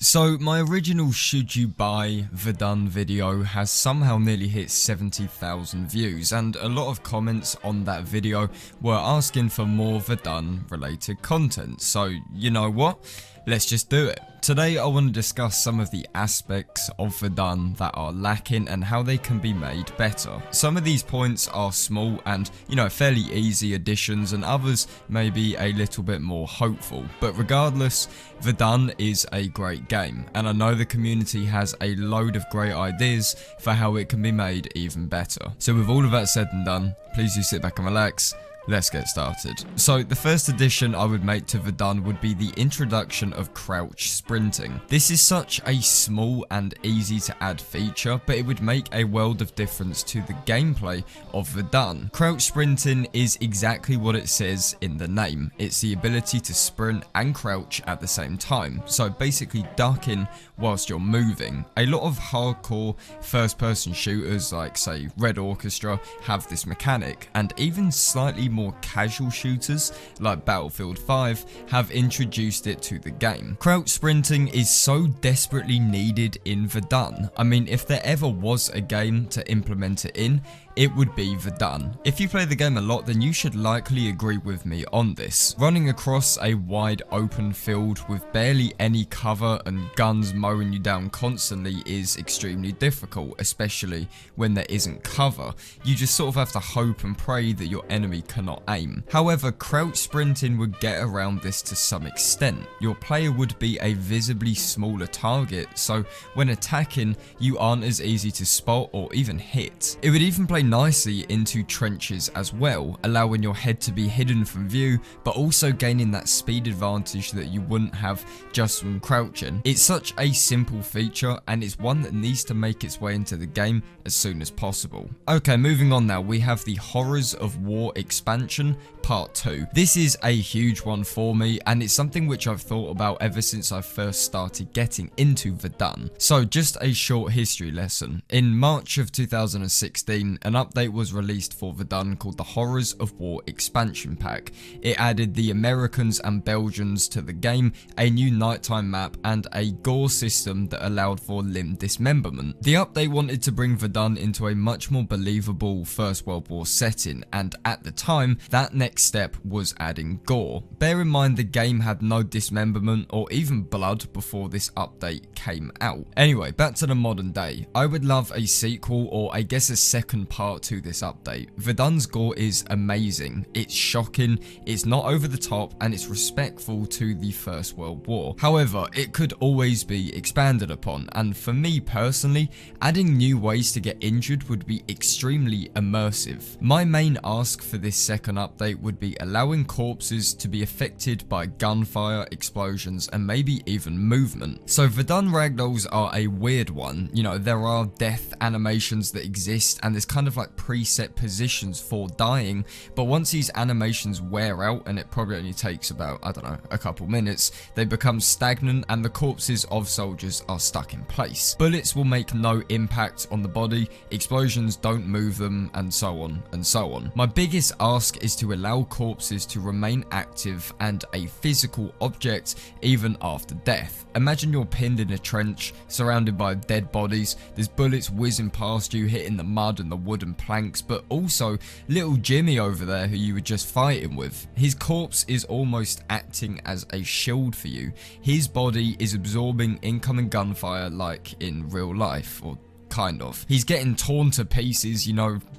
So my original should you buy Verdun video has somehow nearly hit 70,000 views, and a lot of comments on that video were asking for more Verdun related content. So you know what? Let's just do it. Today I want to discuss some of the aspects of Verdun that are lacking and how they can be made better. Some of these points are small and, fairly easy additions, and others may be a little bit more hopeful. But regardless, Verdun is a great game, and I know the community has a load of great ideas for how it can be made even better. So with all of that said and done, please do sit back and relax. Let's get started. So the first addition I would make to Verdun would be the introduction of crouch sprinting. This is such a small and easy to add feature, but it would make a world of difference to the gameplay of Verdun. Crouch sprinting is exactly what it says in the name. It's the ability to sprint and crouch at the same time. So basically ducking whilst you're moving. A lot of hardcore first person shooters like say Red Orchestra have this mechanic, and even slightly more casual shooters like Battlefield 5 have introduced it to the game. Crouch sprinting is so desperately needed in Verdun. I mean, if there ever was a game to implement it in, it would be Verdun. If you play the game a lot, then you should likely agree with me on this. Running across a wide open field with barely any cover and guns mowing you down constantly is extremely difficult, especially when there isn't cover. You just sort of have to hope and pray that your enemy cannot aim. However, crouch sprinting would get around this to some extent. Your player would be a visibly smaller target, so when attacking, you aren't as easy to spot or even hit. It would even play nicely into trenches as well, allowing your head to be hidden from view, but also gaining that speed advantage that you wouldn't have just from crouching. It's such a simple feature, and it's one that needs to make its way into the game as soon as possible. Okay, moving on now, we have the Horrors of War expansion part 2. This is a huge one for me, and it's something which I've thought about ever since I first started getting into Verdun. So just a short history lesson. In March of 2016, an update was released for Verdun called the Horrors of War expansion pack. It added the Americans and Belgians to the game, a new nighttime map, and a gore system that allowed for limb dismemberment. The update wanted to bring Verdun into a much more believable First World War setting, and at the time, that next step was adding gore. Bear in mind the game had no dismemberment or even blood before this update came out. Anyway, back to the modern day. I would love a sequel, or I guess a second part to this update. Verdun's gore is amazing. It's shocking, it's not over the top, and it's respectful to the First World War. However, it could always be expanded upon, and for me personally, adding new ways to get injured would be extremely immersive. My main ask for this second update would be allowing corpses to be affected by gunfire, explosions, and maybe even movement. So Verdun ragdolls are a weird one. There are death animations that exist, and there's kind of like preset positions for dying, but once these animations wear out, and it probably only takes about, I don't know, a couple minutes, they become stagnant and the corpses of soldiers are stuck in place. Bullets will make no impact on the body, explosions don't move them, and so on and so on. My biggest ask is to allow corpses to remain active and a physical object even after death. Imagine you're pinned in a trench, surrounded by dead bodies, there's bullets whizzing past you, hitting the mud and the wooden planks, but also little Jimmy over there who you were just fighting with. His corpse is almost acting as a shield for you. His body is absorbing incoming gunfire like in real life, or kind of. He's getting torn to pieces,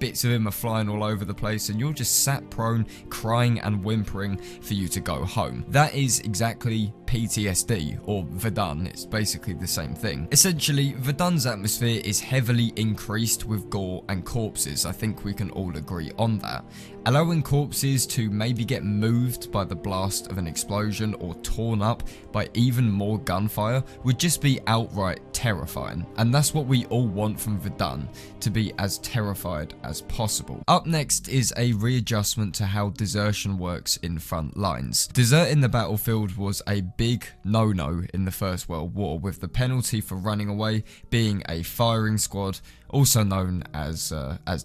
bits of him are flying all over the place, and you're just sat prone, crying and whimpering for you to go home. That is exactly PTSD, or Verdun. It's basically the same thing. Essentially, Verdun's atmosphere is heavily increased with gore and corpses. I think we can all agree on that. Allowing corpses to maybe get moved by the blast of an explosion or torn up by even more gunfire would just be outright terrifying, and that's what we all want from Verdun, to be as terrified as possible. Up next is a readjustment to how desertion works in front lines. Deserting the battlefield was a big no-no in the First World War, with the penalty for running away being a firing squad, also known as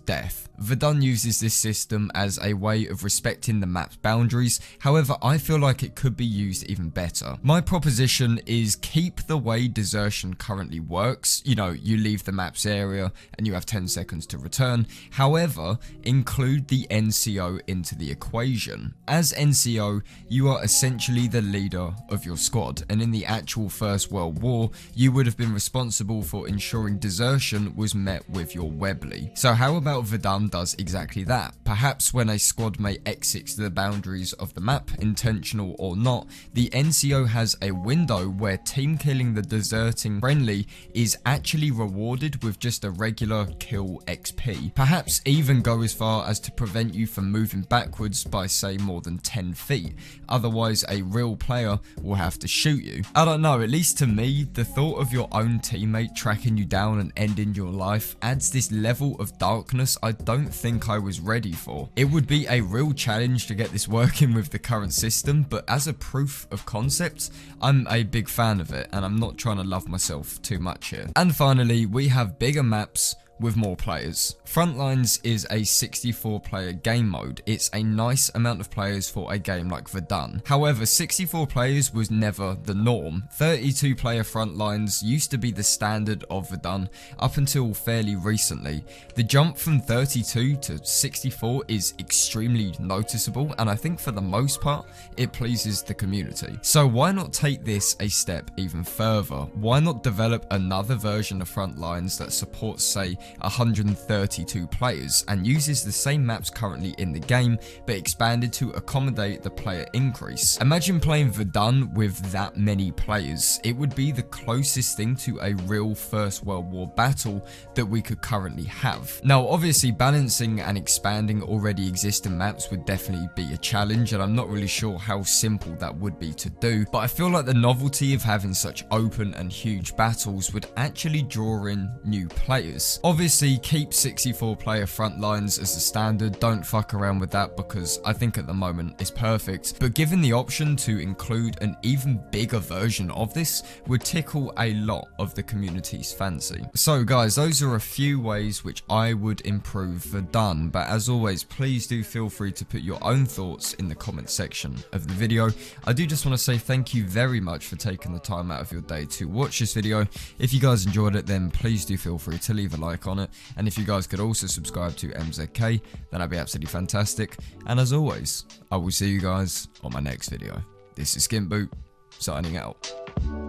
death. Verdun uses this system as a way of respecting the map's boundaries, however I feel like it could be used even better. My proposition is keep the way desertion currently works, you know, you leave the map's area and you have 10 seconds to return, however include the NCO into the equation. As NCO, you are essentially the leader of your squad, and in the actual First World War, you would have been responsible for ensuring desertion was met with your Webley. So how about Verdun does exactly that? Perhaps when a squad mate exits the boundaries of the map, intentional or not, the NCO has a window where team killing the deserting friendly is actually rewarded with just a regular kill XP. Perhaps even go as far as to prevent you from moving backwards by say more than 10 feet, otherwise a real player will have to shoot you. I don't know, at least to me, the thought of your own teammate tracking you down and ending your life adds this level of darkness I don't think I was ready for. It would be a real challenge to get this working with the current system, but as a proof of concept, I'm a big fan of it, and I'm not trying to love myself too much here. And finally, we have bigger maps with more players. Frontlines is a 64-player game mode. It's a nice amount of players for a game like Verdun. However, 64 players was never the norm. 32-player Frontlines used to be the standard of Verdun up until fairly recently. The jump from 32 to 64 is extremely noticeable, and I think for the most part, it pleases the community. So why not take this a step even further? Why not develop another version of Frontlines that supports, say, 132 players and uses the same maps currently in the game but expanded to accommodate the player increase? Imagine playing Verdun with that many players. It would be the closest thing to a real First World War battle that we could currently have. Now obviously balancing and expanding already existing maps would definitely be a challenge, and I'm not really sure how simple that would be to do, but I feel like the novelty of having such open and huge battles would actually draw in new players. Obviously, keep 64-player Frontlines as the standard, don't fuck around with that because I think at the moment it's perfect, but given the option to include an even bigger version of this would tickle a lot of the community's fancy. So guys, those are a few ways which I would improve Verdun, but as always, please do feel free to put your own thoughts in the comment section of the video. I do just want to say thank you very much for taking the time out of your day to watch this video. If you guys enjoyed it, then please do feel free to leave a like on it, and if you guys could also subscribe to MZK, then that'd be absolutely fantastic. And as always, I will see you guys on my next video. This is SkintBoot, signing out.